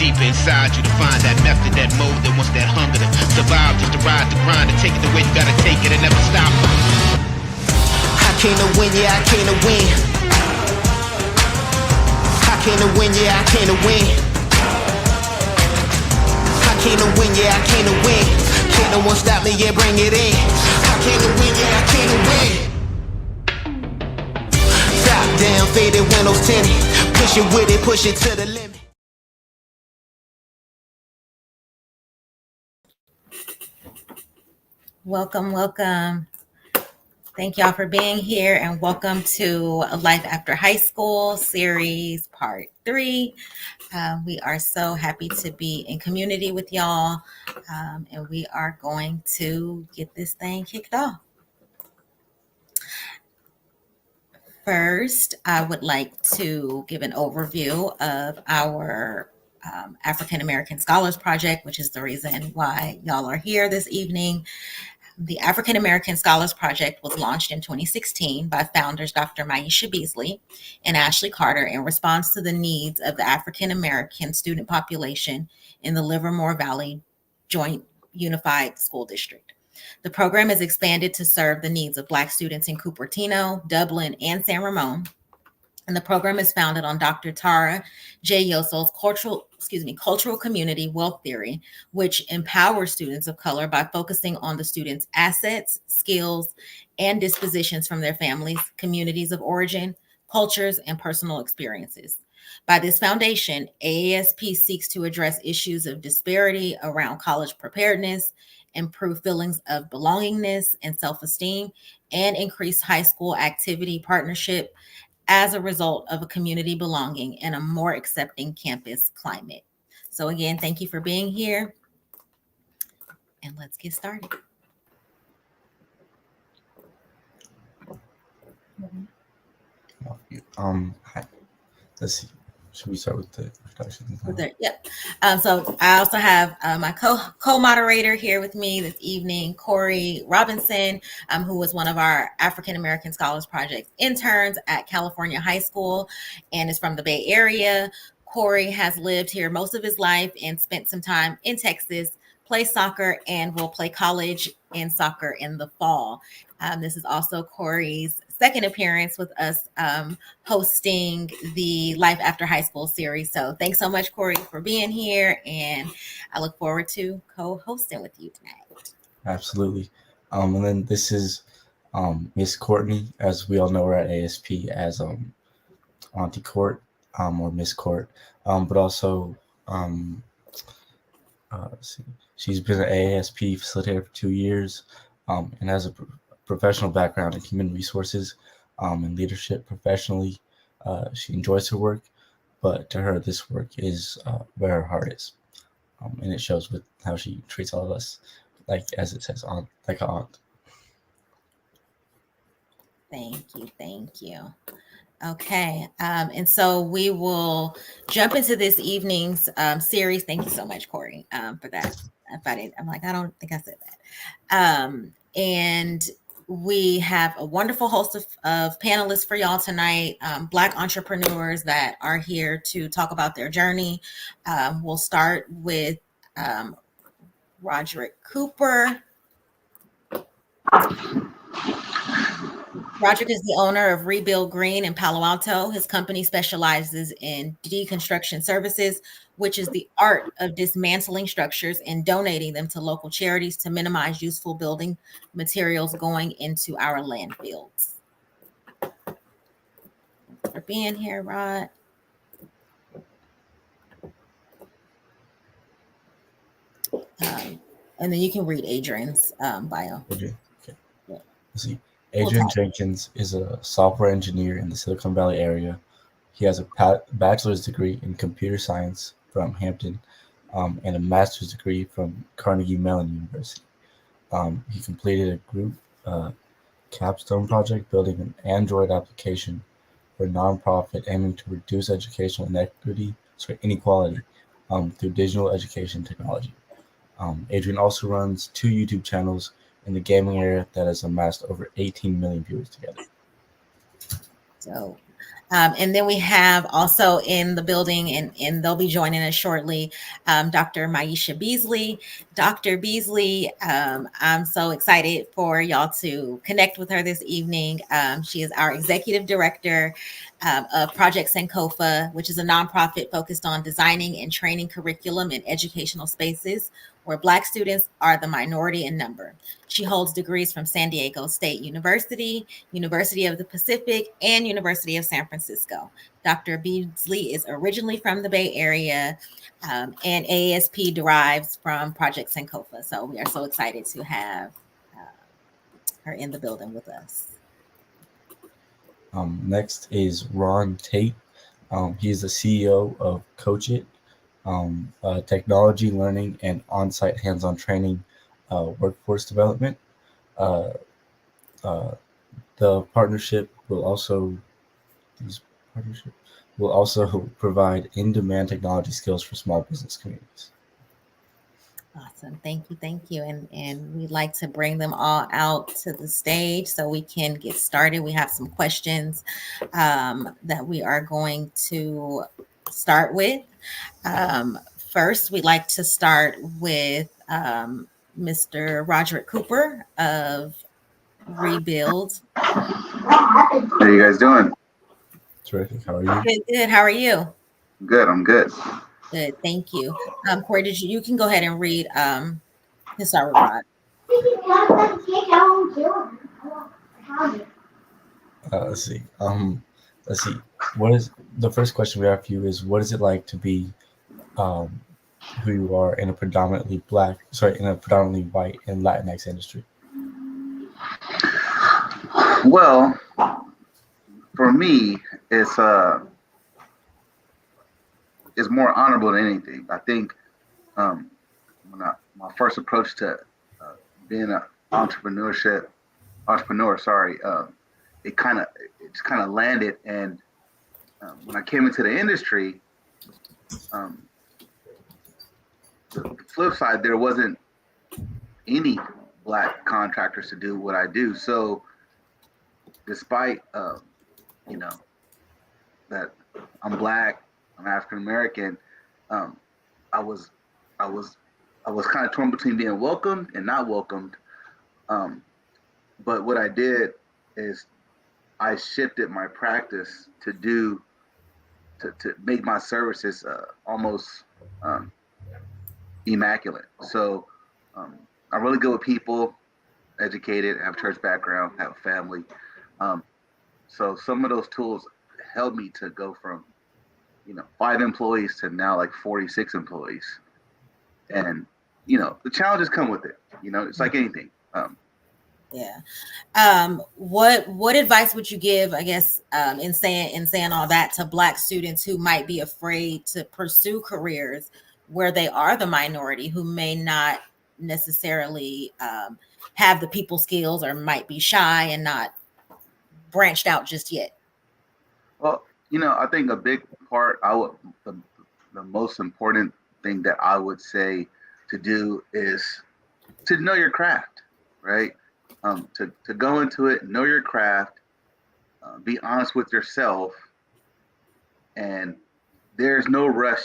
deeper inside you to find that method, that mode that wants that hunger to survive, just to ride the grind, to take it the way you gotta take it and never stop. I came to win, yeah, I came to win. I came to win, yeah, I came to win. I came to win, yeah, I came to win. Can't no one stop me, yeah, bring it in. I came to win, yeah, I came to win. Top down, faded windows tinted. Push it with it, push it to the limit. Welcome, welcome. Thank y'all for being here, and welcome to Life After High School series part 3. We are so happy to be in community with y'all, and we are going to get this thing kicked off. First, I would like to give an overview of our African American Scholars Project, which is the reason why y'all are here this evening. The African American Scholars Project was launched in 2016 by founders Dr. Maisha Beasley and Ashley Carter in response to the needs of the African American student population in the Livermore Valley Joint Unified School District. The program is expanded to serve the needs of Black students in Cupertino, Dublin, and San Ramon. And the program is founded on Dr. Tara J. Yosel's cultural community wealth theory, which empowers students of color by focusing on the students' assets, skills, and dispositions from their families, communities of origin, cultures, and personal experiences. By this foundation, AASP seeks to address issues of disparity around college preparedness, improve feelings of belongingness and self-esteem, and increase high school activity partnership as a result of a community belonging and a more accepting campus climate. So again, thank you for being here, and let's get started. Hi. Let's see. Should we start with the introductions? Yep. So I also have my co-moderator here with me this evening, Corey Robinson, who was one of our African American Scholars Project interns at California High School and is from the Bay Area. Corey has lived here most of his life and spent some time in Texas, plays soccer, and will play college and soccer in the fall. This is also Corey's second appearance with us hosting the Life After High School series. So thanks so much, Corey, for being here, and I look forward to co-hosting with you tonight. Absolutely. And then this is Miss Courtney, as we all know her at ASP as Auntie Court or Miss Court, but also let's see. She's been an ASP facilitator for 2 years and has a professional background in human resources and leadership professionally. She enjoys her work, but to her, this work is where her heart is. And it shows with how she treats all of us, like as it says, like an aunt. Thank you. Okay, and so we will jump into this evening's series. Thank you so much, Corey, for that. I don't think I said that. And we have a wonderful host of panelists for y'all tonight, Black entrepreneurs that are here to talk about their journey. We'll start with Roderick Cooper. Roderick is the owner of Rebuild Green in Palo Alto. His company specializes in deconstruction services, which is the art of dismantling structures and donating them to local charities to minimize useful building materials going into our landfills. Thanks for being here, Rod. And then you can read Adrian's bio. Okay. Yeah. Let's see. Adrian Jenkins is a software engineer in the Silicon Valley area. He has a bachelor's degree in computer science from Hampton and a master's degree from Carnegie Mellon University. He completed a group capstone project building an Android application for a nonprofit aiming to reduce educational inequality through digital education technology. Adrian also runs 2 YouTube channels in the gaming area that has amassed over 18 million viewers together. So And then we have also in the building, and they'll be joining us shortly, Dr. Maisha Beasley. Dr. Beasley, I'm so excited for y'all to connect with her this evening. She is our executive director of Project Sankofa, which is a nonprofit focused on designing and training curriculum in educational spaces where Black students are the minority in number. She holds degrees from San Diego State University, University of the Pacific, and University of San Francisco. Dr. Beasley is originally from the Bay Area, and AASP derives from Project Sankofa. So we are so excited to have her in the building with us. Next is Ron Tate. He is the CEO of Coach It, technology, learning, and on-site hands-on training, workforce development. The partnership will also provide in-demand technology skills for small business communities. Awesome. Thank you. And we'd like to bring them all out to the stage so we can get started. We have some questions that we are going to start with. First, we'd like to start with Mr. Roderick Cooper of Rebuild. How you guys doing? Terrific. How are you? Good. How are you? Good. I'm good. Good. Thank you. Corey, you can go ahead and read his start with Rod. Let's see. What is the first question we have for you is what is it like to be who you are in a predominantly white and Latinx industry? Well, for me, it's more honorable than anything. I think when my first approach to being an entrepreneur, it kind of landed. And when I came into the industry, the flip side, there wasn't any Black contractors to do what I do. So despite that I'm Black, I'm African American, I was kind of torn between being welcomed and not welcomed. But what I did is I shifted my practice to make my services almost immaculate. So I'm really good with people, educated, have church background, have a family. So some of those tools helped me to go from 5 employees to now like 46 employees. And the challenges come with it. It's like anything. What advice would you give, I guess, in saying all that, to Black students who might be afraid to pursue careers where they are the minority, who may not necessarily have the people skills or might be shy and not branched out just yet? Well, I think a big part, the most important thing that I would say to do is to know your craft, right? To go into it, know your craft, be honest with yourself, and there's no rush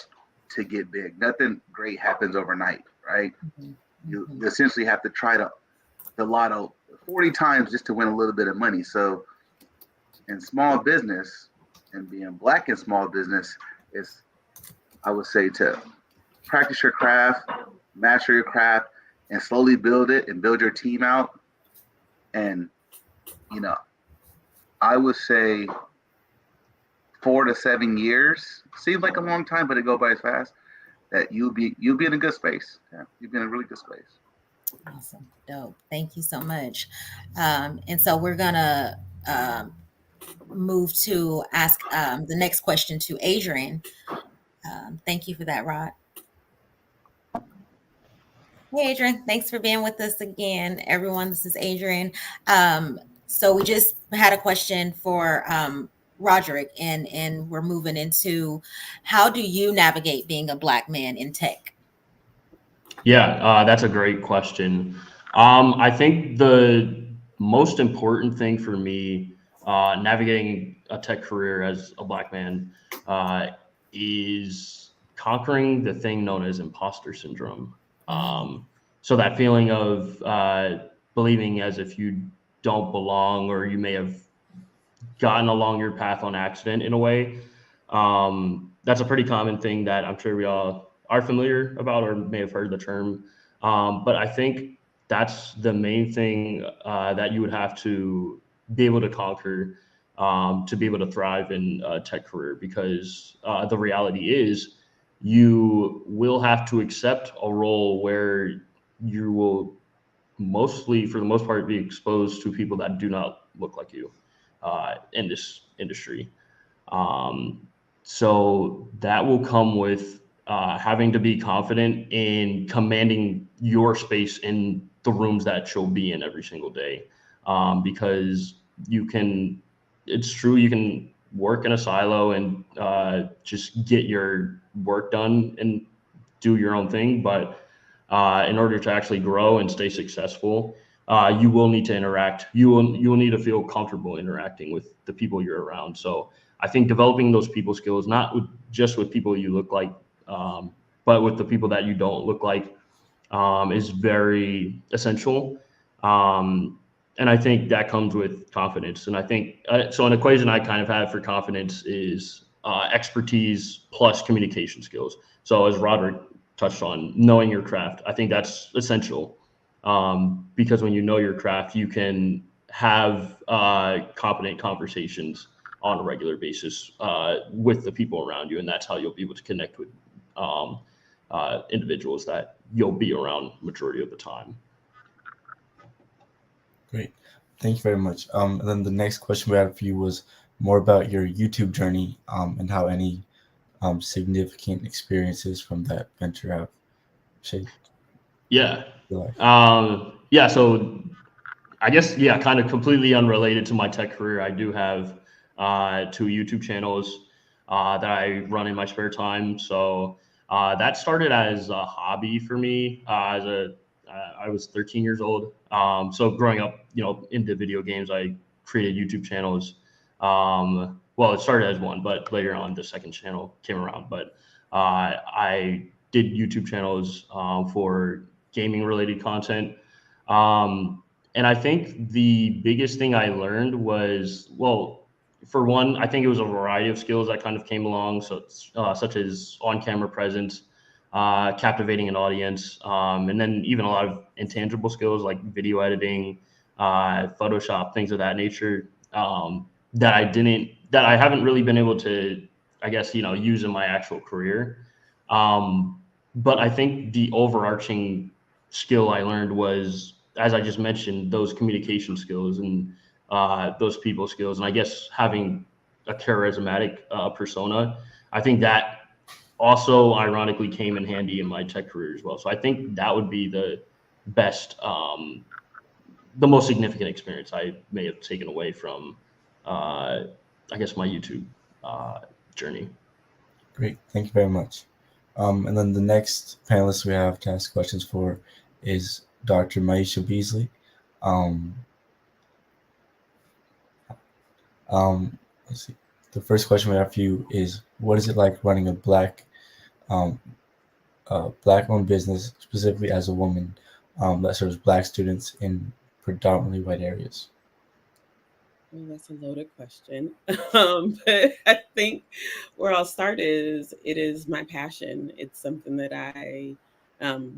to get big. Nothing great happens overnight, right? Mm-hmm. You essentially have to try the lotto 40 times just to win a little bit of money. So in small business, and being Black in small business, is, I would say, to practice your craft, master your craft, and slowly build it and build your team out. And I would say 4 to 7 years seems like a long time, but it goes by as fast. That you'll be in a good space. Yeah, you'll be in a really good space. Awesome, dope. Thank you so much. And so we're gonna move to ask the next question to Adrian. Thank you for that, Rod. Hey, Adrian, thanks for being with us again, everyone. This is Adrian. So we just had a question for Roderick, and we're moving into how do you navigate being a Black man in tech? Yeah, that's a great question. I think the most important thing for me navigating a tech career as a Black man is conquering the thing known as imposter syndrome. So that feeling of believing as if you don't belong, or you may have gotten along your path on accident in a way. That's a pretty common thing that I'm sure we all are familiar about or may have heard the term. But I think that's the main thing that you would have to be able to conquer to be able to thrive in a tech career, because the reality is you will have to accept a role where you will mostly, for the most part, be exposed to people that do not look like you in this industry. So that will come with having to be confident in commanding your space in the rooms that you'll be in every single day. Because it's true, you can work in a silo and just get your work done and do your own thing. But in order to actually grow and stay successful, you will need to interact. You will need to feel comfortable interacting with the people you're around. So I think developing those people skills, not just with people you look like, but with the people that you don't look like, is very essential. And I think that comes with confidence. And I think so. An equation I kind of have for confidence is expertise plus communication skills. So as Roderick touched on, knowing your craft, I think that's essential. Because when you know your craft, you can have competent conversations on a regular basis with the people around you, and that's how you'll be able to connect with individuals that you'll be around majority of the time. Great. Thank you very much. And then the next question we had for you was more about your YouTube journey and how any significant experiences from that venture have shaped Yeah. your life. Yeah. So I guess, yeah, kind of completely unrelated to my tech career, I do have 2 YouTube channels that I run in my spare time. So that started as a hobby for me. I was 13 years old. So growing up, into video games, I created YouTube channels. Well, it started as one, but later on the second channel came around. But I did YouTube channels for gaming related content. And I think the biggest thing I learned was, well, for one, I think it was a variety of skills that kind of came along, so such as on-camera presence, captivating an audience, and then even a lot of intangible skills like video editing, Photoshop, things of that nature, that I haven't really been able to, I guess, use in my actual career. But I think the overarching skill I learned was, as I just mentioned, those communication skills and those people skills, and I guess having a charismatic persona. I think that also ironically came in handy in my tech career as well. So I think that would be the best, the most significant experience I may have taken away from, I guess, my YouTube journey. Great. Thank you very much. And then the next panelist we have to ask questions for is Dr. Maisha Beasley. Let's see. The first question we have for you is, what is it like running a Black-owned business, specifically as a woman, that serves Black students in predominantly white areas? Well, that's a loaded question. But I think where I'll start is, it is my passion. It's something that I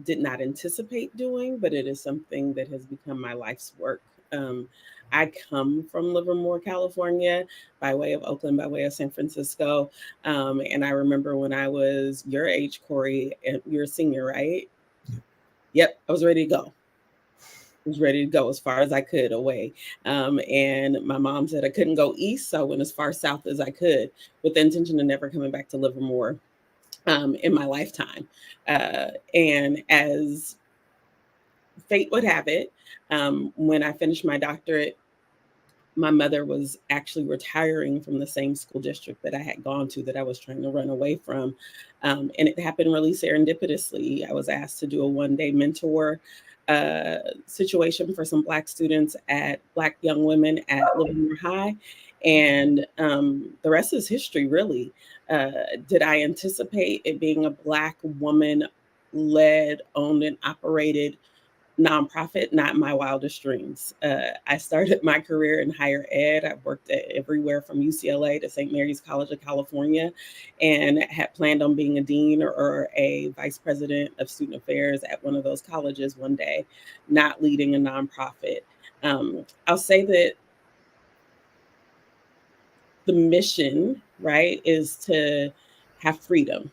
did not anticipate doing, but it is something that has become my life's work. I come from Livermore, California, by way of Oakland, by way of San Francisco. And I remember when I was your age, Corey, and you're a senior, right? Yep, I was ready to go. I was ready to go as far as I could away. And my mom said I couldn't go east, so I went as far south as I could, with the intention of never coming back to Livermore in my lifetime. And as fate would have it, when I finished my doctorate, my mother was actually retiring from the same school district that I had gone to, that I was trying to run away from. And it happened really serendipitously. I was asked to do a one-day mentor situation for some Black students, Black young women at Livermore High. And the rest is history, really. Did I anticipate it being a Black woman led, owned, and operated nonprofit? Not in my wildest dreams. I started my career in higher ed. I worked at everywhere from UCLA to St. Mary's College of California, and had planned on being a dean or a vice president of student affairs at one of those colleges one day, not leading a nonprofit. I'll say that the mission, right, is to have freedom.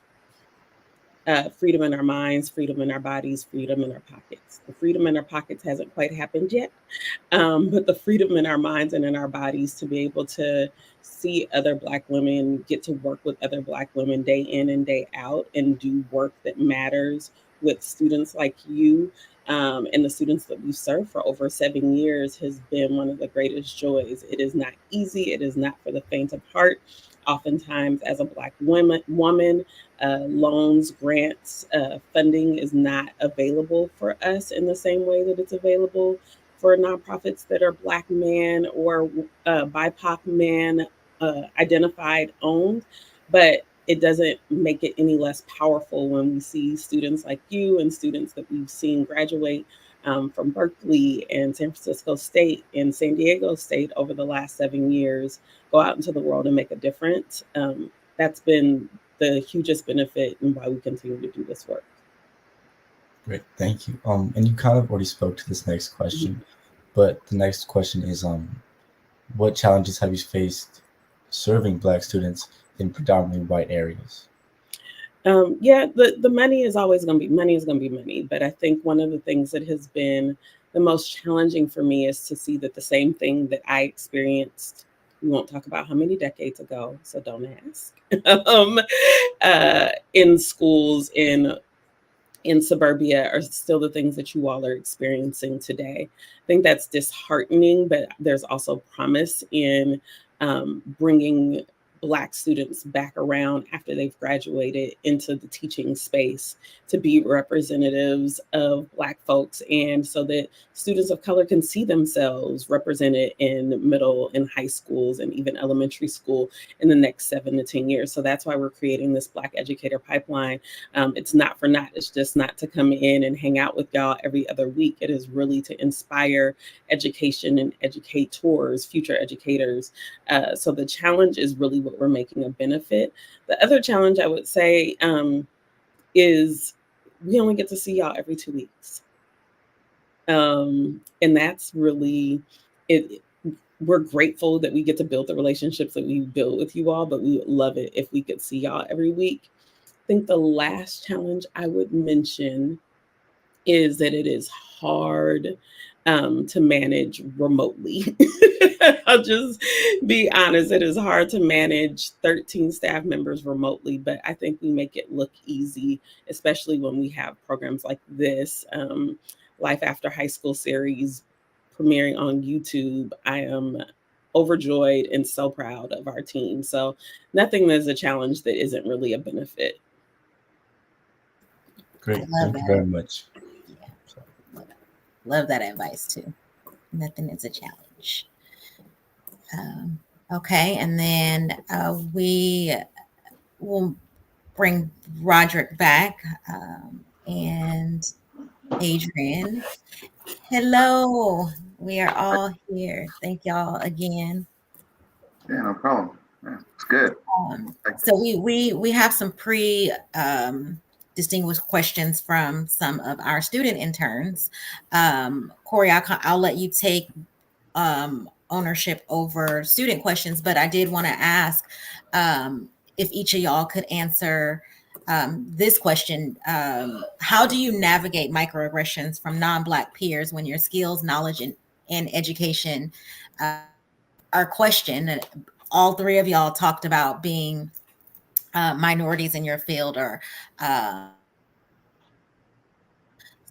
Freedom in our minds, freedom in our bodies, freedom in our pockets. The freedom in our pockets hasn't quite happened yet, but the freedom in our minds and in our bodies to be able to see other Black women, get to work with other Black women day in and day out, and do work that matters with students like you, and the students that we've served for over 7 years, has been one of the greatest joys. It is not easy. It is not for the faint of heart. Oftentimes, as a Black woman, loans, grants, funding is not available for us in the same way that it's available for nonprofits that are Black man or BIPOC man identified, owned. But it doesn't make it any less powerful when we see students like you and students that we've seen graduate from Berkeley and San Francisco State and San Diego State over the last 7 years go out into the world and make a difference. That's been the hugest benefit and why we continue to do this work. Great, thank you. And you kind of already spoke to this next question, but the next question is, what challenges have you faced serving Black students in predominantly white areas? Yeah, the money is always going to be money, but I think one of the things that has been the most challenging for me is to see that the same thing that I experienced, we won't talk about how many decades ago, so don't ask, in schools in suburbia are still the things that you all are experiencing today. I think that's disheartening, but there's also promise in bringing Black students back around after they've graduated into the teaching space to be representatives of Black folks, and so that students of color can see themselves represented in middle and high schools and even elementary school in the next 7 to 10 years. So that's why we're creating this Black Educator Pipeline. It's not for naught. It's just not to come in and hang out with y'all every other week. It is really to inspire education and educators, future educators. So the challenge is really what we're making a benefit. The other challenge I would say is we only get to see y'all every 2 weeks. And that's really it. We're grateful that we get to build the relationships that we built with you all, but we would love it if we could see y'all every week. I think the last challenge I would mention is that it is hard to manage remotely. I'll just be honest, it is hard to manage 13 staff members remotely, but I think we make it look easy, especially when we have programs like this, Life After High School series premiering on YouTube. I am overjoyed and so proud of our team. So nothing is a challenge that isn't really a benefit. Great, thank you very much. Love that advice too. Nothing is a challenge. Okay, and then we will bring Roderick back and Adrian. Hello, we are all here. Thank y'all again. Yeah, no problem. Yeah, it's good. So we have some distinguished questions from some of our student interns. Corey, I'll let you take ownership over student questions, but I did want to ask if each of y'all could answer this question. How do you navigate microaggressions from non-Black peers when your skills, knowledge, and education are questioned? All three of y'all talked about being minorities in your field, or so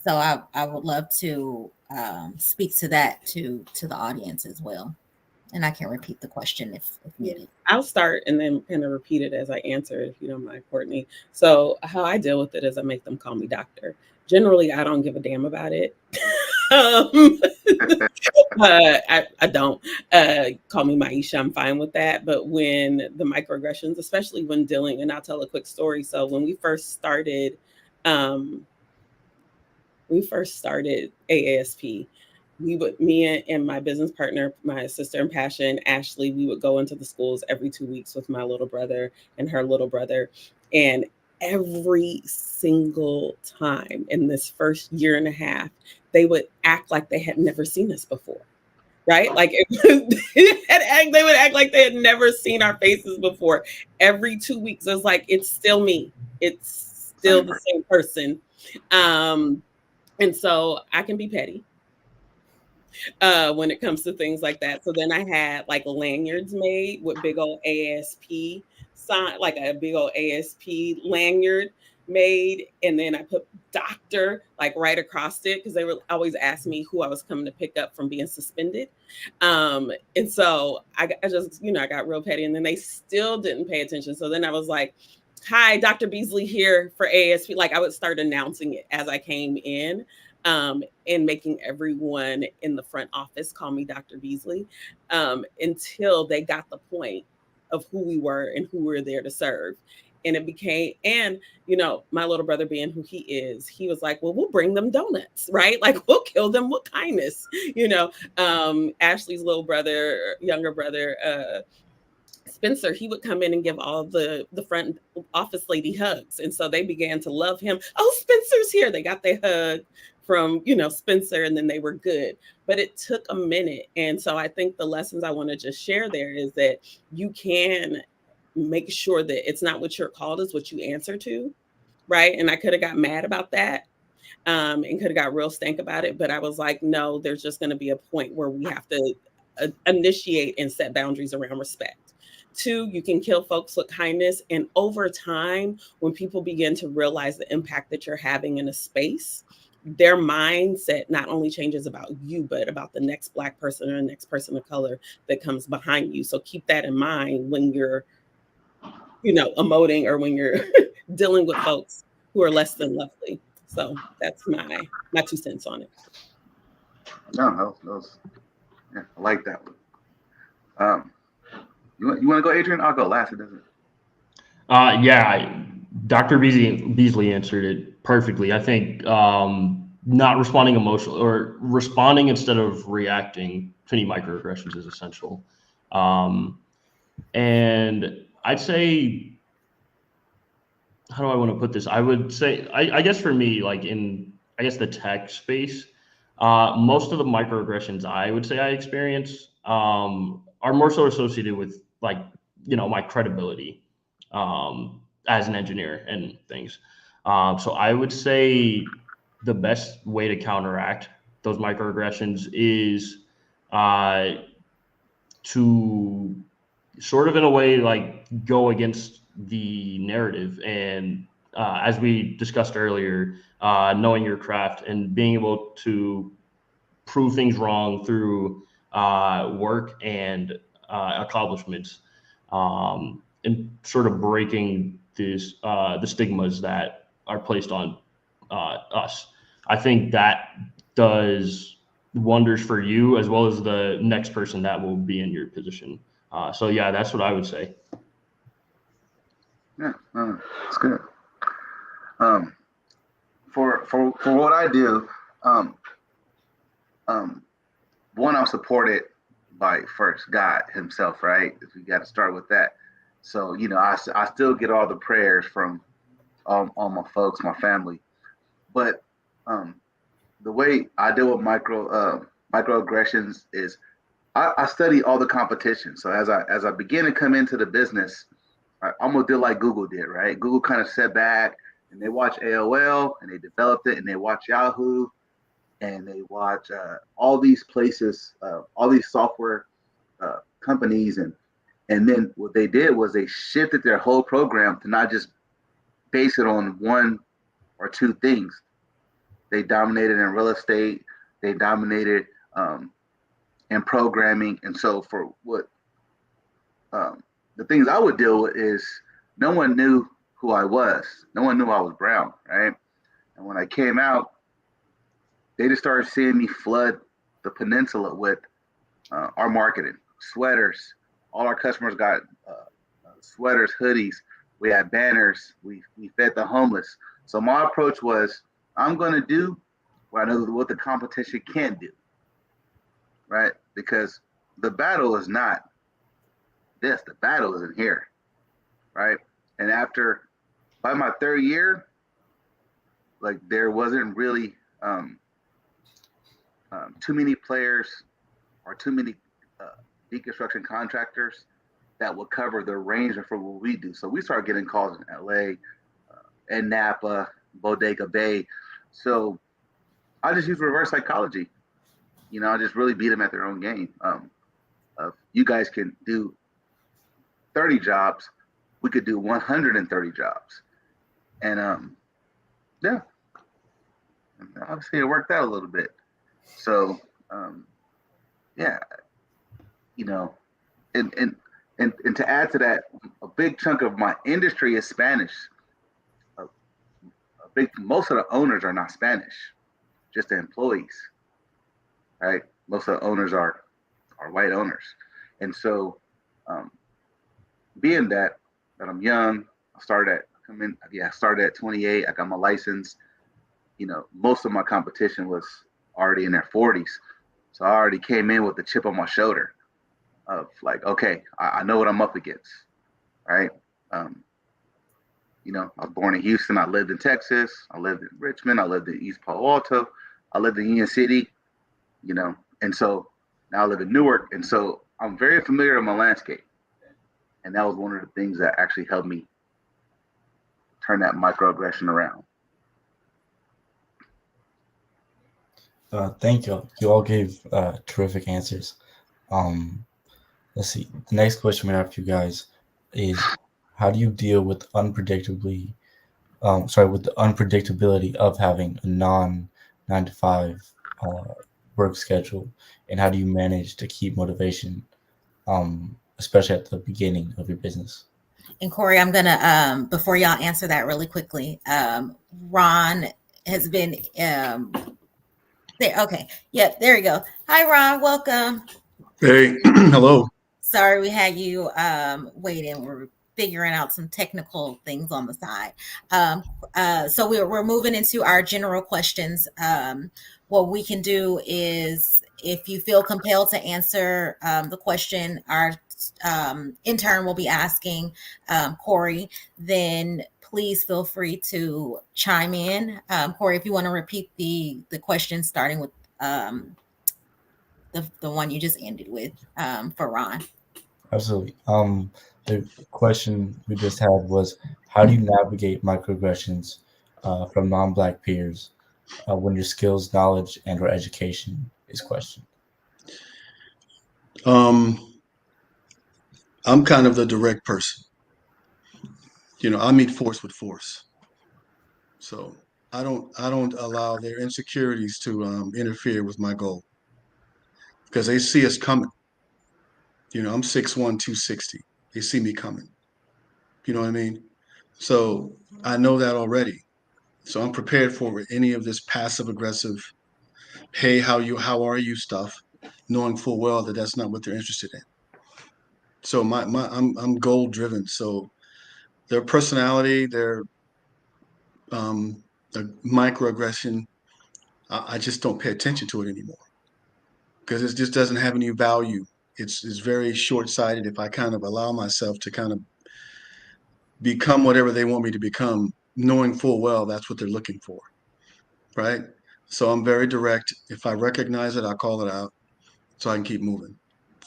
I would love to speak to that to the audience as well. And I can repeat the question if needed. I'll start and then kind of repeat it as I answer, if you don't mind, Courtney. So how I deal with it is I make them call me doctor. Generally, I don't give a damn about it. Um, I don't call me Maisha. I'm fine with that. But when the microaggressions, especially when dealing, and I'll tell a quick story. So when we first started AASP, me and my business partner, my sister in passion, Ashley, we would go into the schools every 2 weeks with my little brother and her little brother. And every single time in this first year and a half, they would act like they had never seen us before. Right? Like they would act like they had never seen our faces before. Every 2 weeks, it was like, it's still me. It's still the same person. And so I can be petty when it comes to things like that. So then I had like lanyards made with big old ASP sign, like a big old ASP lanyard made. And then I put doctor like right across it because they would always ask me who I was coming to pick up from being suspended. And so I just, I got real petty, and then they still didn't pay attention. So then I was like, hi, Dr. Beasley here for ASP. Like I would start announcing it as I came in. And making everyone in the front office call me Dr. Beasley until they got the point of who we were and who we were there to serve. And it became, and my little brother being who he is, he was like, well, we'll bring them donuts, right? Like we'll kill them with kindness. Ashley's little brother, younger brother, Spencer, he would come in and give all the front office lady hugs. And so they began to love him. Oh, Spencer's here. They got their hug from, Spencer, and then they were good. But it took a minute. And so I think the lessons I want to just share there is that you can make sure that it's not what you're called, is what you answer to. Right. And I could have got mad about that. And could have got real stank about it. But I was like, no, there's just going to be a point where we have to initiate and set boundaries around respect. 2, you can kill folks with kindness. And over time, when people begin to realize the impact that you're having in a space, their mindset not only changes about you, but about the next Black person or the next person of color that comes behind you. So keep that in mind when you're, emoting or when you're dealing with folks who are less than lovely. So that's my 2 cents on it. No, yeah, I like that one. You want to go, Adrian? I'll go last. It doesn't. Yeah, Dr. Beasley answered it perfectly. I think not responding emotionally or responding instead of reacting to any microaggressions is essential. And I'd say, how do I want to put this? I would say, I guess for me, like the tech space, most of the microaggressions I would say I experience are more so associated with my credibility as an engineer and things. So I would say the best way to counteract those microaggressions is to sort of in a way go against the narrative. And as we discussed earlier, knowing your craft and being able to prove things wrong through work and accomplishments, and sort of breaking the stigmas that are placed on us. I think that does wonders for you as well as the next person that will be in your position. So yeah, that's what I would say. Yeah, it's good. For what I do, one, I'm supported by first God Himself, right? We got to start with that. So I still get all the prayers from all my folks, my family, but the way I deal with microaggressions is I study all the competition. So as I begin to come into the business, I'm gonna do like Google did, right? Google kind of sat back and they watched AOL and they developed it, and they watched Yahoo and they watch all these places, all these software companies, and then what they did was they shifted their whole program to not just base it on one or two things. They dominated in real estate, they dominated in programming, and so for what the things I would deal with is no one knew who I was, no one knew I was brown, right? And when I came out, they just started seeing me flood the peninsula with our marketing, sweaters. All our customers got sweaters, hoodies. We had banners. We fed the homeless. So my approach was, I'm going to do what I know what the competition can't do, right? Because the battle is not this. The battle is in here, right? And by my third year, like there wasn't really too many players or too many deconstruction contractors that would cover the range for what we do. So we started getting calls in LA, and Napa, Bodega Bay. So I just use reverse psychology. I just really beat them at their own game. You guys can do 30 jobs. We could do 130 jobs. And yeah, obviously it worked out a little bit. So yeah, and to add to that, a big chunk of my industry is Spanish. Most of the owners are not Spanish, just the employees, right? Most of the owners are white owners. And so being that I'm young, I started at 28. I got my license. Most of my competition was already in their 40s. So I already came in with the chip on my shoulder of like, okay, I know what I'm up against, right? I was born in Houston. I lived in Texas. I lived in Richmond. I lived in East Palo Alto. I lived in Union City, and so now I live in Newark. And so I'm very familiar with my landscape. And that was one of the things that actually helped me turn that microaggression around. Thank you. You all gave terrific answers. Let's see. The next question we have for you guys is, how do you deal with with the unpredictability of having a non-9 to 5 work schedule, and how do you manage to keep motivation, especially at the beginning of your business? And Corey, I'm gonna before y'all answer that really quickly. Ron has been there. Okay, yep, there you go. Hi, Ron. Welcome. Hey, hello. Sorry we had you waiting. We're figuring out some technical things on the side. So we're moving into our general questions. What we can do is, if you feel compelled to answer the question our intern will be asking Corey, then please feel free to chime in. Corey, if you want to repeat the question starting with the one you just ended with for Ron. Absolutely. The question we just had was, how do you navigate microaggressions from non-Black peers when your skills, knowledge, and/or education is questioned? I'm kind of the direct person. I meet force with force. So I don't allow their insecurities to interfere with my goal, because they see us coming. I'm 6'1", 260. They see me coming. You know what I mean? So I know that already. So I'm prepared for any of this passive aggressive, hey, how are you stuff, knowing full well that that's not what they're interested in. So I'm goal driven. So their personality, their microaggression, I just don't pay attention to it anymore, because it just doesn't have any value. It's very short sighted if I kind of allow myself to kind of become whatever they want me to become, knowing full well that's what they're looking for, right? So I'm very direct. If I recognize it, I call it out so I can keep moving.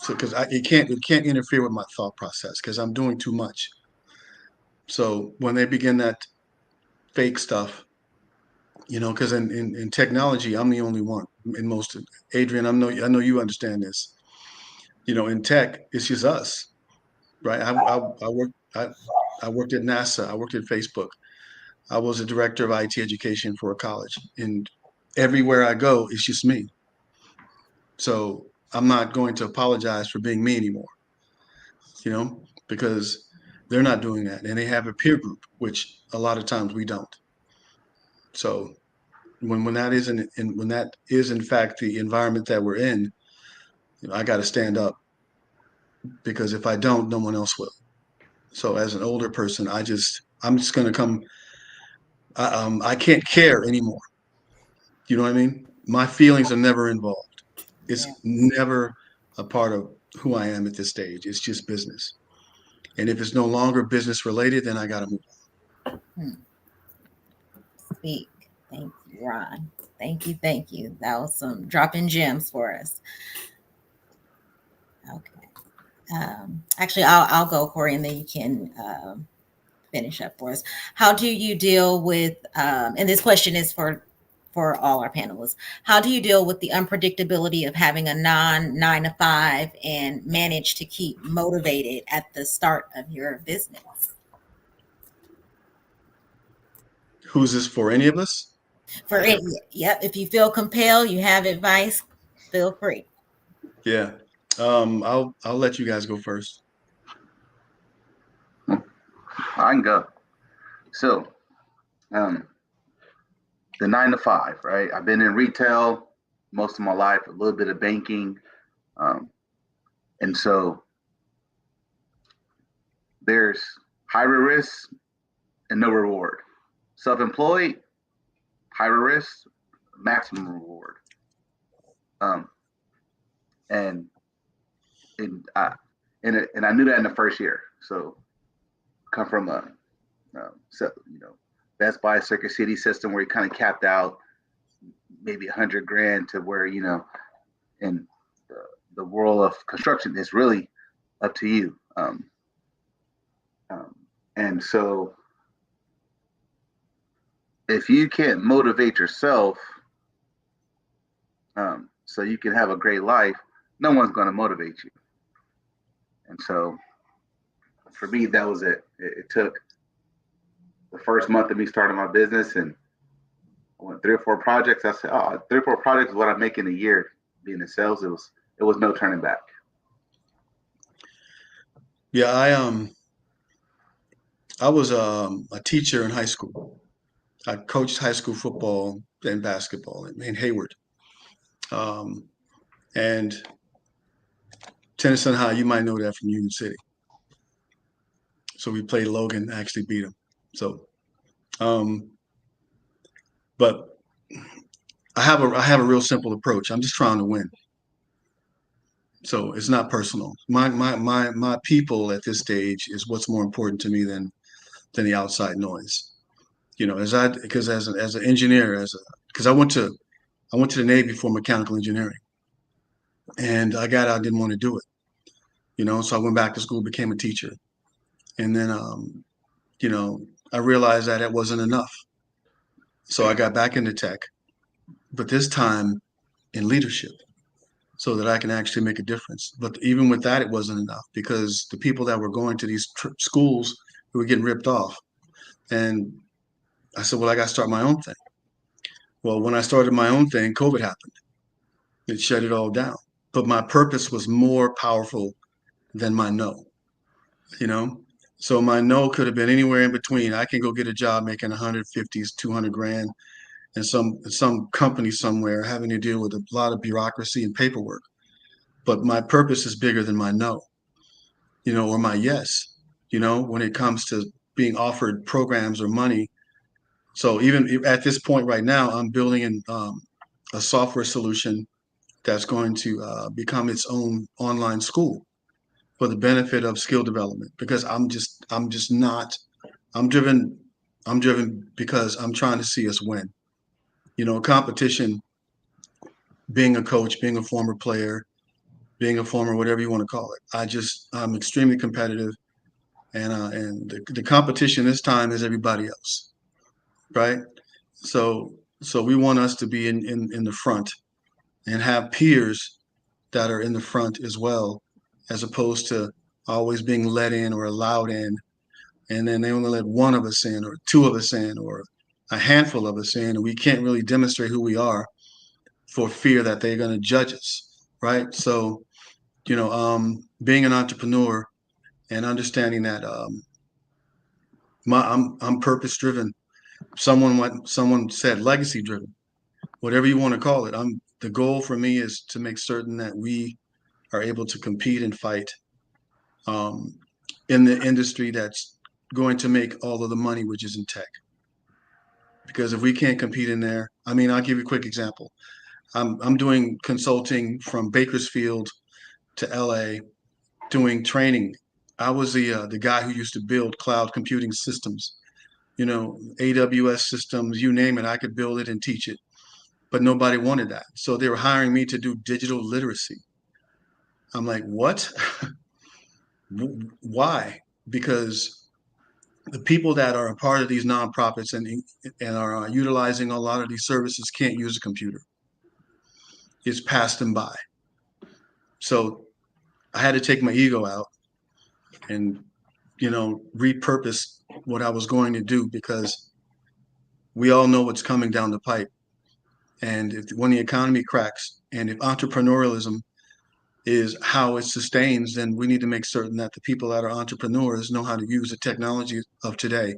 So because it can't interfere with my thought process, because I'm doing too much. So when they begin that fake stuff, because in technology, I'm the only one in most of, Adrian, I know you understand this. In tech, it's just us, right? I worked at NASA. I worked at Facebook. I was a director of IT education for a college, and everywhere I go, it's just me. So I'm not going to apologize for being me anymore, because they're not doing that, and they have a peer group, which a lot of times we don't. So when that isn't, and when that is in fact the environment that we're in, I got to stand up, because if I don't, no one else will. So as an older person, I'm just going to come. I can't care anymore. You know what I mean? My feelings are never involved. It's Yeah. never a part of who I am at this stage. It's just business. And if it's no longer business related, then I got to move on. Hmm. Speak. Thank you, Ron. Thank you. Thank you. That was some dropping gems for us. Okay. Actually, I'll go, Corey, and then you can finish up for us. How do you deal with, and this question is for all our panelists, how do you deal with the unpredictability of having a 9 to 5 and manage to keep motivated at the start of your business? Who's this for? Any of us? For it, yep. If you feel compelled, you have advice, feel free. Yeah. I'll let you guys go first. I can go. So, the 9 to 5, right? I've been in retail most of my life, a little bit of banking. And so there's higher risk and no reward. Self-employed, higher risk, maximum reward. And I knew that in the first year. So come from a Best Buy Circuit City system where you kind of capped out maybe $100,000 to where, in the world of construction, it's really up to you. And so if you can't motivate yourself so you can have a great life, no one's going to motivate you. And so for me, that was it. It took the first month of me starting my business, and I went 3 or 4 projects. I said, 3 or 4 projects is what I make in a year being in sales. It was no turning back. Yeah, I was a teacher in high school. I coached high school football and basketball in Hayward. And Tennyson High, you might know that from Union City. So we played Logan, actually beat him. So, but I have a real simple approach. I'm just trying to win. So it's not personal. My people at this stage is what's more important to me than the outside noise. Because as an engineer, because I went to the Navy for mechanical engineering, and I got out, didn't want to do it. So I went back to school, became a teacher, and then I realized that it wasn't enough. So I got back into tech, but this time in leadership, so that I can actually make a difference. But even with that, it wasn't enough, because the people that were going to these schools were getting ripped off. And I said, well, I got to start my own thing. Well, when I started my own thing, COVID happened. It shut it all down. But my purpose was more powerful than my no, So my no could have been anywhere in between. I can go get a job making 150, 200 grand in some company somewhere, having to deal with a lot of bureaucracy and paperwork. But my purpose is bigger than my no, or my yes, when it comes to being offered programs or money. So even at this point right now, I'm building a software solution that's going to become its own online school for the benefit of skill development, because I'm driven because I'm trying to see us win. Competition, being a coach, being a former player, being a former whatever you want to call it. I'm extremely competitive, and the competition this time is everybody else, right? So we want us to be in the front and have peers that are in the front as well, as opposed to always being let in or allowed in, and then they only let one of us in or 2 of us in or a handful of us in, and we can't really demonstrate who we are for fear that they're going to judge us, right? So, being an entrepreneur and understanding that I'm purpose driven. Someone said legacy driven. whatever you want to call it. The goal for me is to make certain that we are able to compete and fight in the industry that's going to make all of the money, which is in tech. Because if we can't compete in there, I mean, I'll give you a quick example. I'm doing consulting from Bakersfield to LA, doing training. I was the guy who used to build cloud computing systems, AWS systems, you name it. I could build it and teach it, but nobody wanted that. So they were hiring me to do digital literacy. I'm like, what? Why? Because the people that are a part of these nonprofits and are utilizing a lot of these services can't use a computer. It's passed them by. So I had to take my ego out and, repurpose what I was going to do, because we all know what's coming down the pipe. And when the economy cracks, and if entrepreneurialism is how it sustains, then we need to make certain that the people that are entrepreneurs know how to use the technology of today,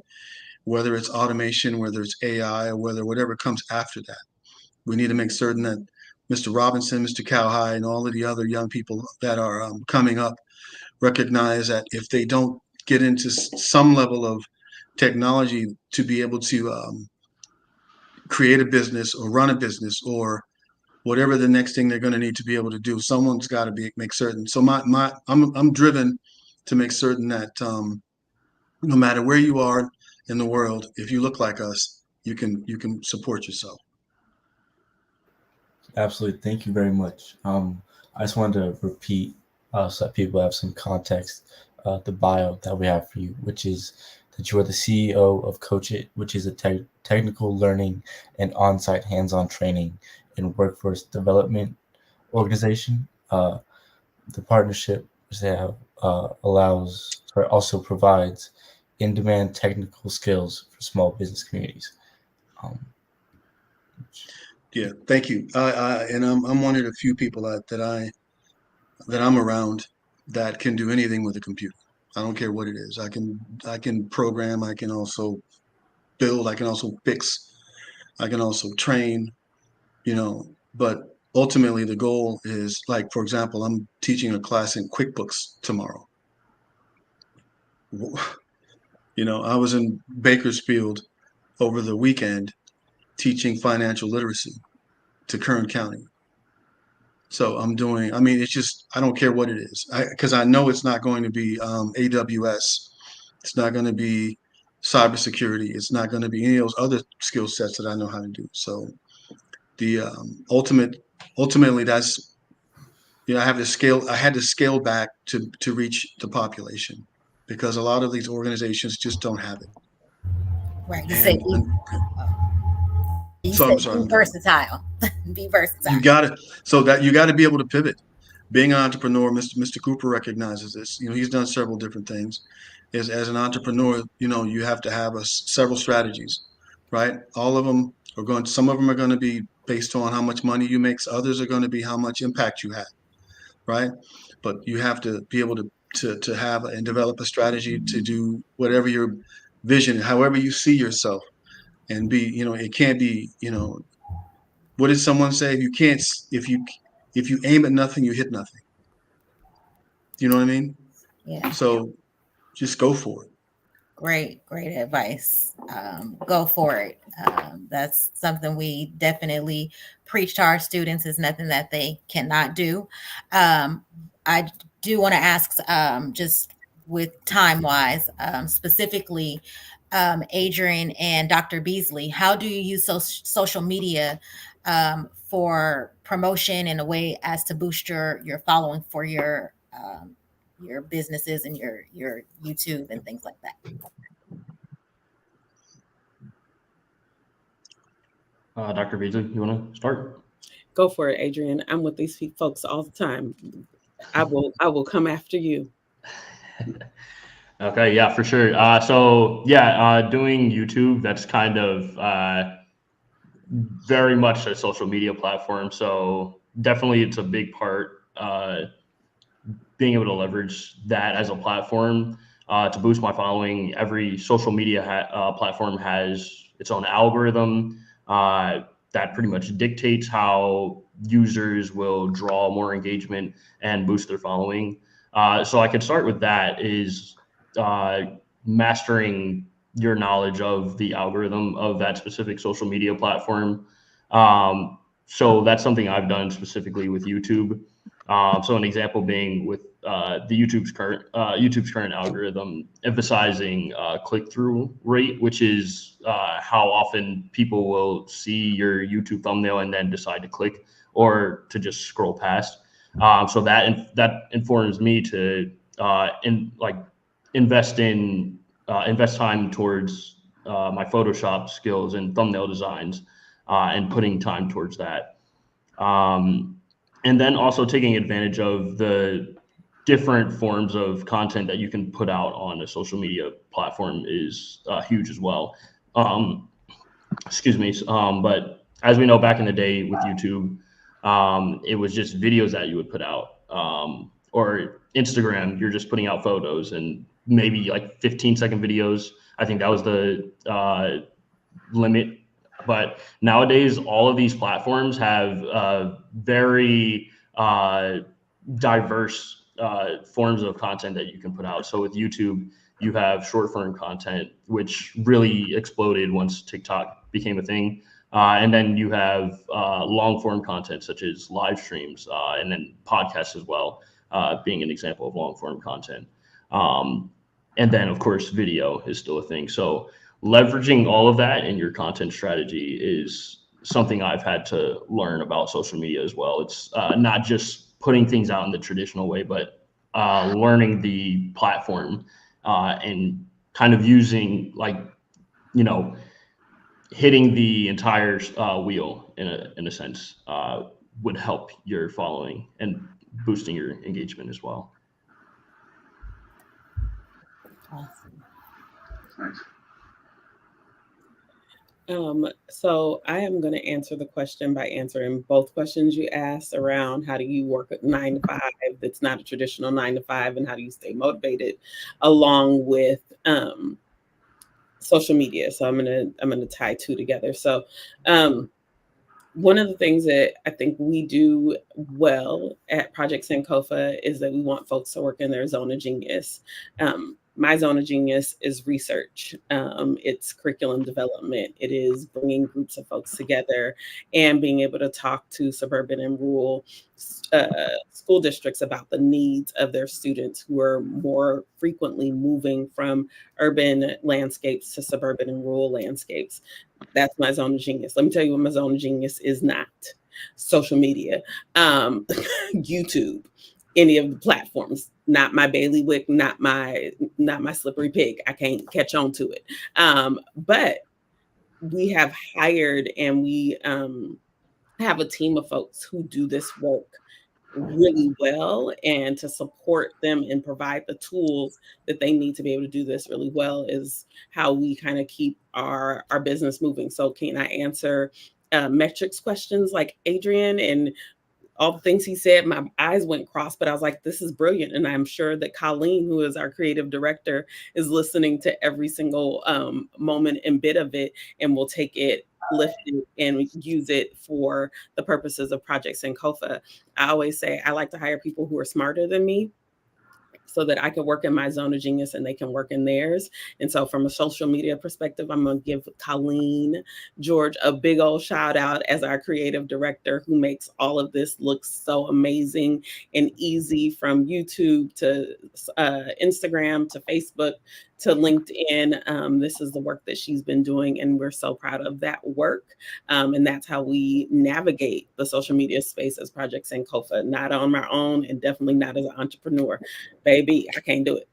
whether it's automation, whether it's AI, or whatever comes after that. We need to make certain that Mr. Robinson, Mr. Cowhide, and all of the other young people that are coming up recognize that if they don't get into some level of technology to be able to create a business or run a business or whatever the next thing they're going to need to be able to do, someone's got to make certain. So I'm driven to make certain that no matter where you are in the world, if you look like us, you can support yourself. Absolutely. Thank you very much. I just wanted to repeat so that people have some context, the bio that we have for you, which is that you are the CEO of Coach It, which is a technical learning and on-site hands-on training and workforce development organization. The partnership which they have also provides in-demand technical skills for small business communities. Yeah, thank you. And I'm one of the few people that I'm around that can do anything with a computer. I don't care what it is. I can program. I can also build. I can also fix. I can also train. But ultimately the goal is, like, for example, I'm teaching a class in QuickBooks tomorrow. I was in Bakersfield over the weekend teaching financial literacy to Kern County. So it's just, I don't care what it is, because I know it's not going to be AWS. It's not going to be cybersecurity. It's not going to be any of those other skill sets that I know how to do. So the ultimately that's, I had to scale back to reach the population, because a lot of these organizations just don't have it. Right. You said be versatile. Be versatile. You got to be able to pivot. Being an entrepreneur, Mr. Cooper recognizes this. He's done several different things. As an entrepreneur, you have to have several strategies, right? All of them some of them are going to be based on how much money you make. Others are going to be how much impact you have, right? But you have to be able to have and develop a strategy to do whatever your vision, however you see yourself, and be, it can't be, what did someone say? If you aim at nothing, you hit nothing. You know what I mean? Yeah. So just go for it. Great advice. Go for it. That's something we definitely preach to our students, is nothing that they cannot do. I do want to ask, just with time wise, specifically, Adrian and Dr. Beasley, how do you use social media for promotion in a way as to boost your following for your businesses and your YouTube and things like that? Dr. Beasley, you want to start? Go for it, Adrian. I'm with these folks all the time. I will come after you. Okay, yeah, for sure. Doing YouTube, that's kind of very much a social media platform. So definitely it's a big part, being able to leverage that as a platform to boost my following. Every social media platform has its own algorithm. that pretty much dictates how users will draw more engagement and boost their following. So I could start with that is mastering your knowledge of the algorithm of that specific social media platform. So that's something I've done specifically with YouTube. So an example being with the YouTube's current algorithm emphasizing click-through rate, which is how often people will see your YouTube thumbnail and then decide to click or to just scroll past. So that informs me to invest time towards my Photoshop skills and thumbnail designs, and putting time towards that. And then also taking advantage of the different forms of content that you can put out on a social media platform is huge as well. Excuse me. But as we know, back in the day with YouTube, it was just videos that you would put out, or Instagram, you're just putting out photos and maybe like 15-second videos. I think that was the limit. But nowadays, all of these platforms have very diverse forms of content that you can put out. So with YouTube, you have short form content, which really exploded once TikTok became a thing. And then you have long form content such as live streams, and then podcasts as well, being an example of long form content. And then, of course, video is still a thing. So leveraging all of that in your content strategy is something I've had to learn about social media as well. It's not just putting things out in the traditional way, but learning the platform and kind of using, hitting the entire wheel in a sense would help your following and boosting your engagement as well. Awesome. Nice. So I am going to answer the question by answering both questions you asked around how do you work at 9 to 5 that's not a traditional 9 to 5, and how do you stay motivated along with social media. So I'm gonna tie two together. So one of the things that I think we do well at Project Sankofa is that we want folks to work in their zone of genius. My zone of genius is research. It's curriculum development. It is bringing groups of folks together and being able to talk to suburban and rural school districts about the needs of their students who are more frequently moving from urban landscapes to suburban and rural landscapes. That's my zone of genius. Let me tell you what my zone of genius is not. Social media, YouTube, any of the platforms, not my bailiwick, not my slippery pig. I can't catch on to it. But we have hired and we have a team of folks who do this work really well, and to support them and provide the tools that they need to be able to do this really well is how we kind of keep our business moving. So can I answer metrics questions like Adrian and all the things he said? My eyes went cross, but I was like, this is brilliant. And I'm sure that Colleen, who is our creative director, is listening to every single moment and bit of it, and will take it, lift it, and use it for the purposes of Project Sankofa. I always say I like to hire people who are smarter than me, so that I can work in my zone of genius and they can work in theirs. And so from a social media perspective, I'm going to give Colleen George a big old shout out as our creative director, who makes all of this look so amazing and easy, from YouTube to Instagram to Facebook to LinkedIn. This is the work that she's been doing, and we're so proud of that work. And that's how we navigate the social media space as Project Sankofa, not on my own, and definitely not as an entrepreneur. Baby, I can't do it.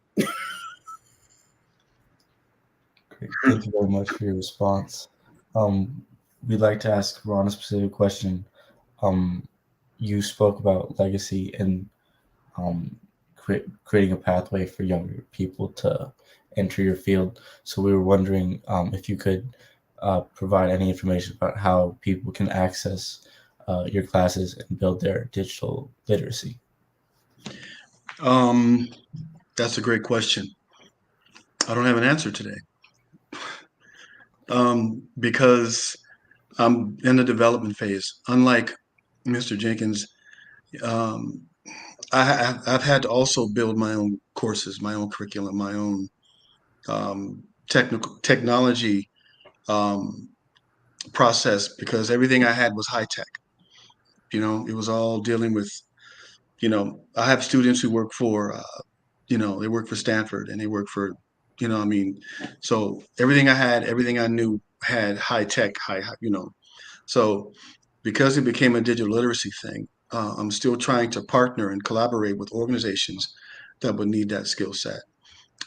Great. Thank you very much for your response. We'd like to ask Ron a specific question. You spoke about legacy and creating a pathway for younger people to enter your field. So we were wondering if you could provide any information about how people can access your classes and build their digital literacy. That's a great question. I don't have an answer today, because I'm in the development phase. Unlike Mr. Jenkins, um, I've had to also build my own courses, my own curriculum, my own technology um, process, because everything I had was high tech. It was all dealing with, I have students who work for, they work for Stanford and they work for, I mean, so everything I had, everything I knew had high tech, so because it became a digital literacy thing, I'm still trying to partner and collaborate with organizations that would need that skill set.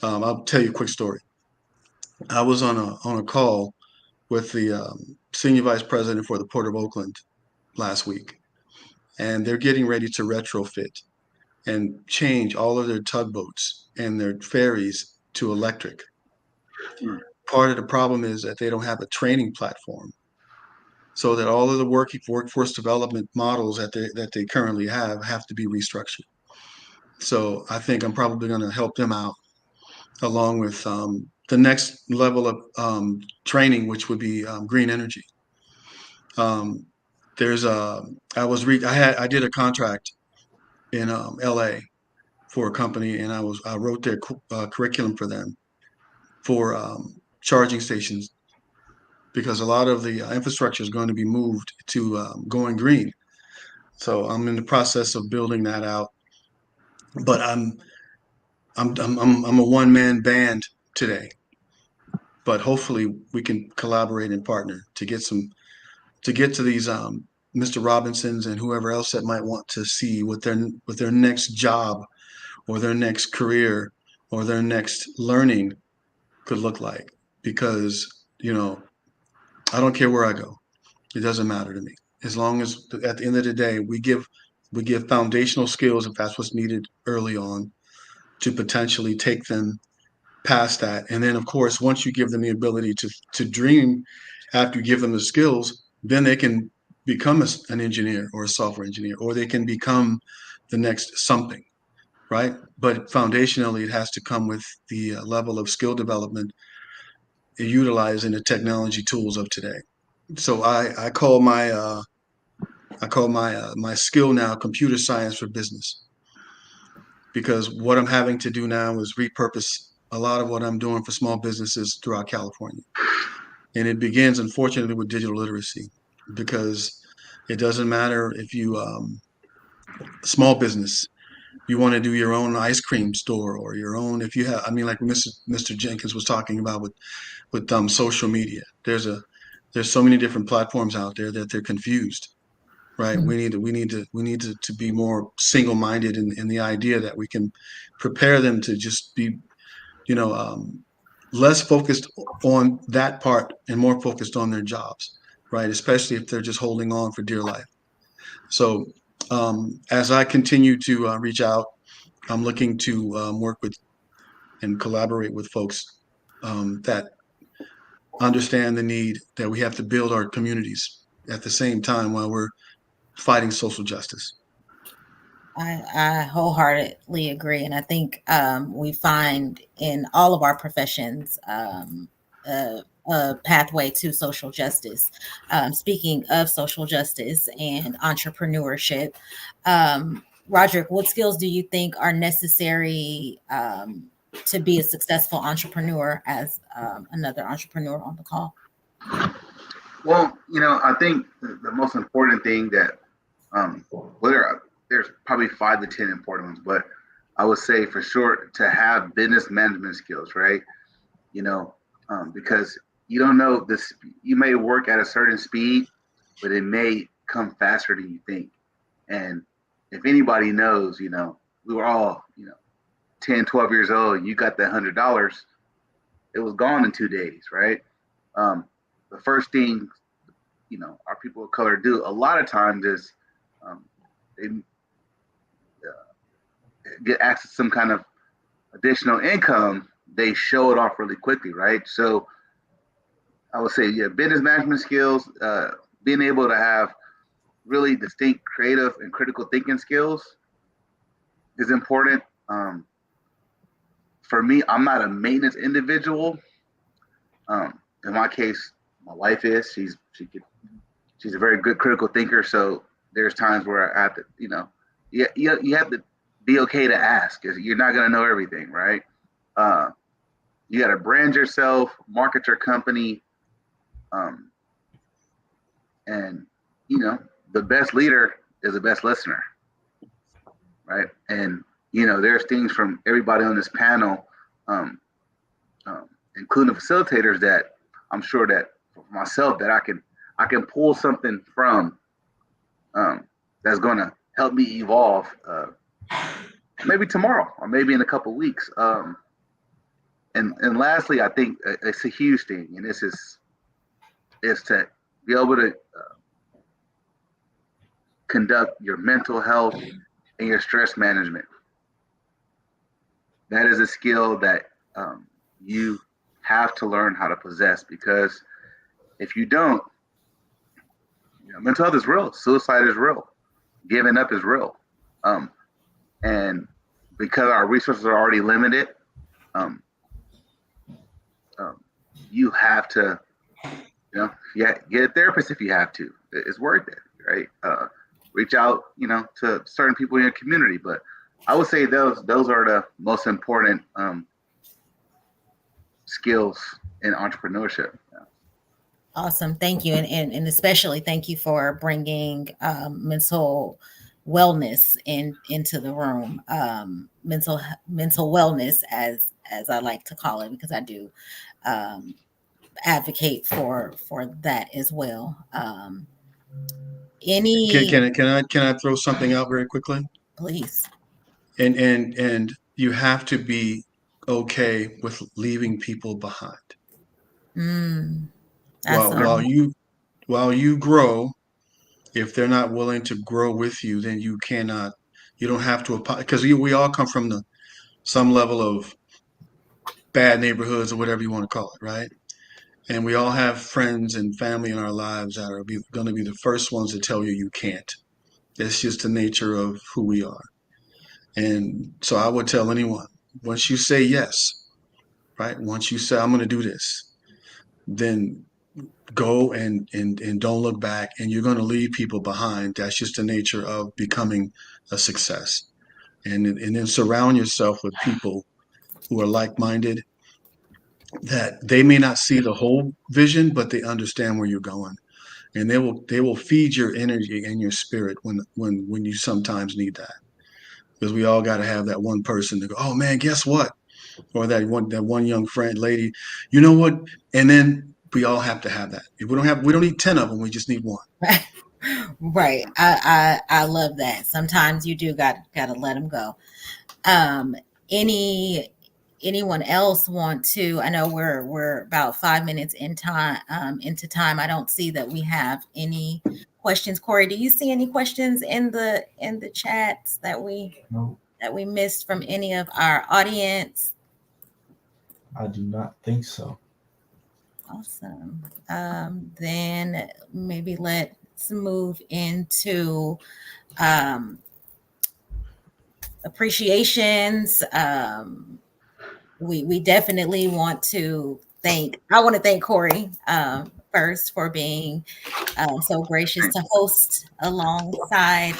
I'll tell you a quick story. I was on a call with the senior vice president for the Port of Oakland last week, and they're getting ready to retrofit and change all of their tugboats and their ferries to electric. Part of the problem is that they don't have a training platform, so that all of the workforce development models that they currently have to be restructured. So I think I'm probably going to help them out, along with the next level of training, which would be green energy. Um, there's a I did a contract in LA for a company, and I wrote their curriculum for them for charging stations, because a lot of the infrastructure is going to be moved to going green. So I'm in the process of building that out, but I'm a one man band today. But hopefully we can collaborate and partner to get to these Mr. Robinsons and whoever else that might want to see what their next job or their next career or their next learning could look like. Because I don't care where I go. It doesn't matter to me. As long as at the end of the day, we give foundational skills, if that's what's needed early on, to potentially take them past that. And then, of course, once you give them the ability to dream, after you give them the skills, then they can become an engineer or a software engineer, or they can become the next something, right? But foundationally, it has to come with the level of skill development, utilizing the technology tools of today. So I call my skill now computer science for business, because what I'm having to do now is repurpose a lot of what I'm doing for small businesses throughout California. And it begins, unfortunately, with digital literacy, because it doesn't matter if you, small business, you want to do your own ice cream store, or your own, if you have, I mean, like Mr. Jenkins was talking about with social media. There's so many different platforms out there that they're confused, right? Mhm. We need to be more single-minded in the idea that we can prepare them to just be, less focused on that part and more focused on their jobs, right? Especially if they're just holding on for dear life. So as I continue to reach out, I'm looking to work with and collaborate with folks that understand the need that we have to build our communities at the same time while we're fighting social justice. I wholeheartedly agree. And I think we find in all of our professions a pathway to social justice. Speaking of social justice and entrepreneurship, Roderick, what skills do you think are necessary to be a successful entrepreneur, as another entrepreneur on the call? Well, I think the most important thing that, there's probably 5 to 10 important ones, but I would say for sure to have business management skills, right? Because you don't know this, you may work at a certain speed, but it may come faster than you think. And if anybody knows, we were all, 10, 12 years old, you got that $100, it was gone in 2 days, right? The first thing, our people of color do a lot of times is they get access to some kind of additional income, they show it off really quickly, right? So I would say, yeah, business management skills, being able to have really distinct creative and critical thinking skills is important. For me, I'm not a maintenance individual. In my case, my wife is. She could she's a very good critical thinker. So there's times where I have to, you have to be okay to ask, because you're not going to know everything, right? You got to brand yourself, market your company, and the best leader is the best listener, right? And there's things from everybody on this panel, including the facilitators, that I'm sure that for myself that I can pull something from that's going to help me evolve, maybe tomorrow or maybe in a couple of weeks. And lastly, I think it's a huge thing, and this is to be able to conduct your mental health and your stress management. That is a skill that you have to learn how to possess, because if you don't, mental health is real. Suicide is real. Giving up is real. And because our resources are already limited, you have to, get a therapist if you have to. It's worth it, right? Reach out, to certain people in your community. But I would say those are the most important skills in entrepreneurship. Awesome. Thank you. And especially thank you for bringing mental wellness into the room. Mental wellness, as I like to call it, because I do advocate for that as well. Can I throw something out very quickly? Please. And you have to be okay with leaving people behind. While you grow, if they're not willing to grow with you, then you don't have to, because we all come from some level of bad neighborhoods or whatever you want to call it, right? And we all have friends and family in our lives that are going to be the first ones to tell you can't. That's just the nature of who we are. And so I would tell anyone, once you say yes, right? Once you say, I'm going to do this, then go and don't look back, and you're going to leave people behind. That's just the nature of becoming a success. And then surround yourself with people who are like-minded, that they may not see the whole vision, but they understand where you're going. And they will feed your energy and your spirit when you sometimes need that. Because we all got to have that one person to go, oh man, guess what? Or that one young friend, lady, you know what? And then we all have to have that. We don't need 10 of them. We just need one. Right. I love that. Sometimes you do got to let them go. Anyone else want to? I know we're about 5 minutes into time. I don't see that we have any questions. Corey, do you see any questions in the chats that we missed from any of our audience? I do not think so. Awesome. Then maybe let's move into appreciations. We definitely want to thank Corey first for being so gracious to host alongside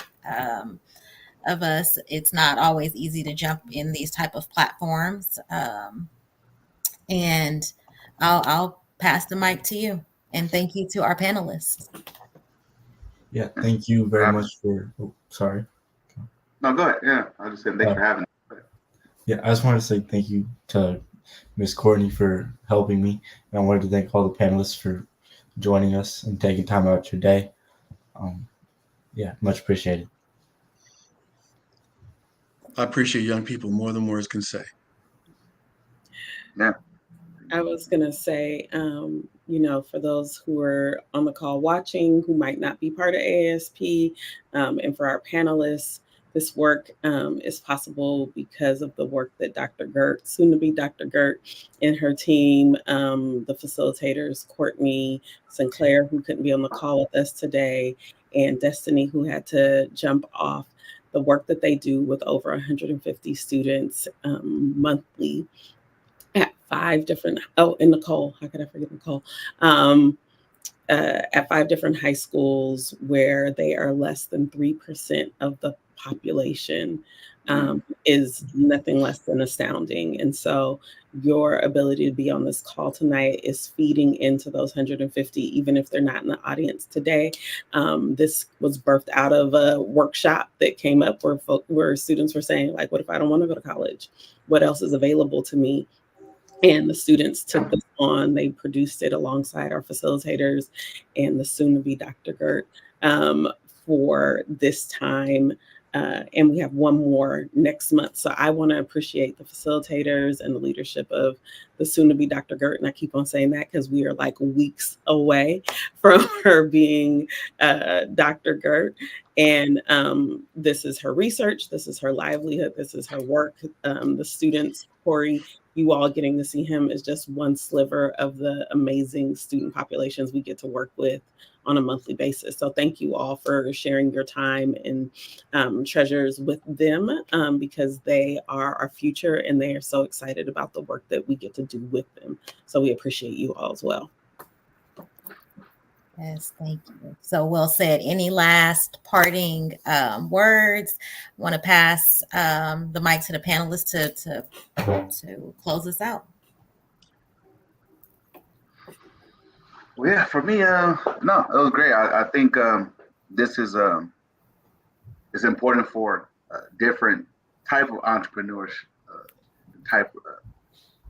of us. It's not always easy to jump in these type of platforms. And I'll pass the mic to you. And thank you to our panelists. Yeah, thank you very much for. Oh, sorry. No, go ahead. Yeah, I just said thanks for having me. Yeah, I just wanted to say thank you to Ms. Courtney for helping me. And I wanted to thank all the panelists for joining us and taking time out your day. Yeah, much appreciated. I appreciate young people more than words can say. Yeah. I was going to say, for those who are on the call watching, who might not be part of ASP, and for our panelists, this work is possible because of the work that Dr. Gert, soon to be Dr. Gert, and her team, the facilitators, Courtney Sinclair, who couldn't be on the call with us today, and Destiny, who had to jump off, the work that they do with over 150 students monthly at 5 different, and Nicole, how could I forget Nicole? at 5 different high schools where they are less than 3% of the population is nothing less than astounding. And so your ability to be on this call tonight is feeding into those 150, even if they're not in the audience today. This was birthed out of a workshop that came up where students were saying, like, what if I don't want to go to college? What else is available to me? And the students took this on. They produced it alongside our facilitators and the soon-to-be Dr. Gert for this time. And we have one more next month. So I want to appreciate the facilitators and the leadership of the soon-to-be Dr. Gert. And I keep on saying that because we are like weeks away from her being Dr. Gert. And this is her research. This is her livelihood. This is her work. The students, Corey, you all getting to see him is just one sliver of the amazing student populations we get to work with on a monthly basis. So thank you all for sharing your time and treasures with them because they are our future and they are so excited about the work that we get to do with them. So we appreciate you all as well. Yes, thank you. So well said. Any last parting words? I want to pass the mic to the panelists to close us out. Well, yeah, for me, no, it was great. I think this is it's important for different type of entrepreneurs,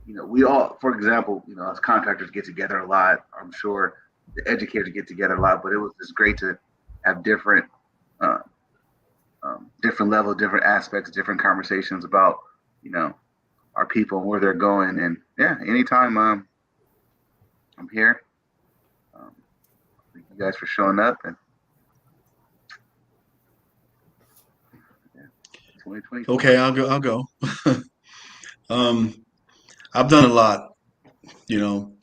we all, for example, as contractors get together a lot. I'm sure the educators get together a lot, but it was just great to have different level, different aspects, different conversations about, our people and where they're going. And yeah, anytime I'm here. Thank you guys for showing up. And 2020. Okay, I'll go. I've done a lot.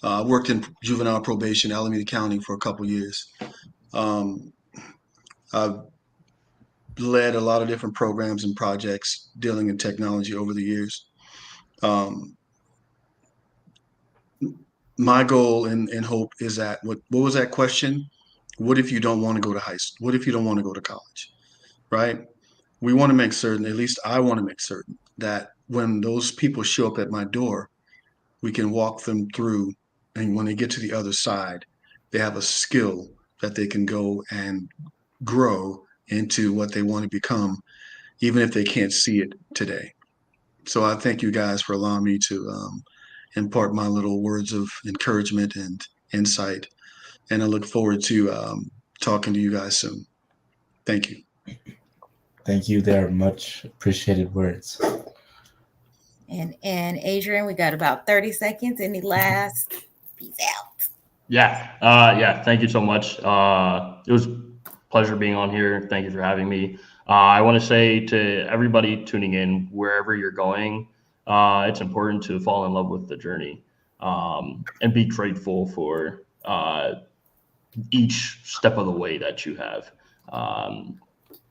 I worked in juvenile probation, Alameda County, for a couple years. I've led a lot of different programs and projects dealing in technology over the years. My goal and hope is that what was that question? What if you don't want to go to high school? What if you don't want to go to college? Right? We want to make certain, at least I want to make certain, that when those people show up at my door, we can walk them through, and when they get to the other side, they have a skill that they can go and grow into what they want to become, even if they can't see it today. So I thank you guys for allowing me to impart my little words of encouragement and insight. And I look forward to talking to you guys soon. Thank you. Thank you. They are much appreciated words. And Adrian, we got about 30 seconds. Any last? Peace out. Yeah. Thank you so much. It was a pleasure being on here. Thank you for having me. I want to say to everybody tuning in, wherever you're going, it's important to fall in love with the journey and be grateful for each step of the way that you have.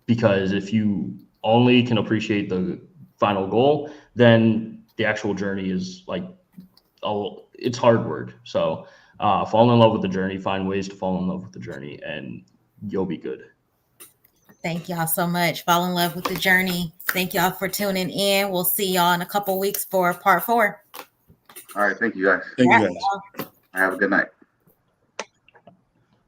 Because if you only can appreciate the final goal, then the actual journey is it's hard work. So fall in love with the journey, find ways to fall in love with the journey, and you'll be good. Thank y'all so much. Fall in love with the journey. Thank y'all for tuning in. We'll see y'all in a couple weeks for part 4. All right. Thank you guys. Thank you guys. Have a good night.